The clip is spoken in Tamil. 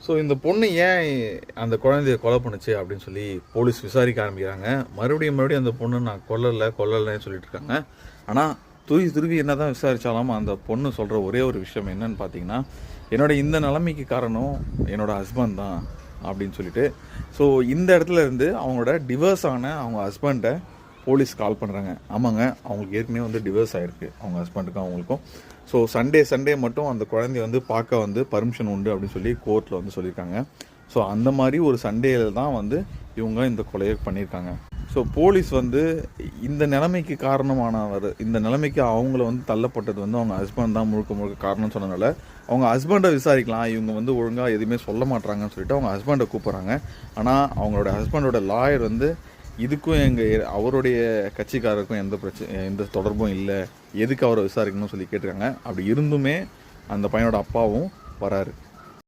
ஸோ இந்த பொண்ணு ஏன் அந்த குழந்தைய கொலை பண்ணுச்சு அப்படின்னு சொல்லி போலீஸ் விசாரிக்க ஆரம்பிக்கிறாங்க. மறுபடியும் அந்த பொண்ணு நான் கொல்லலைன்னு சொல்லிட்டு இருக்காங்க. ஆனால் துருவி என்ன தான் விசாரித்தாலும் அந்த பொண்ணு சொல்கிற ஒரே ஒரு விஷயம் என்னன்னு பார்த்தீங்கன்னா, இந்த நிலைமைக்கு காரணம் என்னோடய ஹஸ்பண்ட் தான் அப்படின்னு சொல்லிட்டு. ஸோ இந்த இடத்துல இருந்து அவங்களோட டிவோர்ஸ் ஆன அவங்க ஹஸ்பண்டை போலீஸ் கால் பண்ணுறாங்க. ஆமாங்க, அவங்களுக்கு ஏற்கனவே டிவோர்ஸ் ஆகிருக்கு அவங்க ஹஸ்பண்டுக்கும் அவங்களுக்கும். ஸோ சண்டே மட்டும் அந்த குழந்தைய பார்க்க பர்மிஷன் உண்டு அப்படின்னு சொல்லி கோர்ட்டில் சொல்லியிருக்காங்க. ஸோ அந்த மாதிரி ஒரு சண்டேயில் தான் இவங்க இந்த கொலையை பண்ணியிருக்காங்க. ஸோ போலீஸ் இந்த நிலைமைக்கு காரணமானவர், இந்த நிலைமைக்கு அவங்கள தள்ளப்பட்டது அவங்க ஹஸ்பண்ட் தான் முழுக்க காரணம்னு சொன்னதுனால அவங்க ஹஸ்பண்டை விசாரிக்கலாம், இவங்க ஒழுங்காக எதுவுமே சொல்ல மாட்டாங்கன்னு சொல்லிட்டு அவங்க ஹஸ்பண்டை கூப்பிட்றாங்க. ஆனால் அவங்களோட ஹஸ்பண்டோட லாயர் இதுக்கும் அவருடைய கட்சிக்காரருக்கும் எந்த தொடர்பும் இல்லை, எதுக்கு அவரை விசாரிக்கணும்னு சொல்லி கேட்டிருக்காங்க. அப்படி இருந்துமே அந்த பையனோட அப்பாவும் வராரு.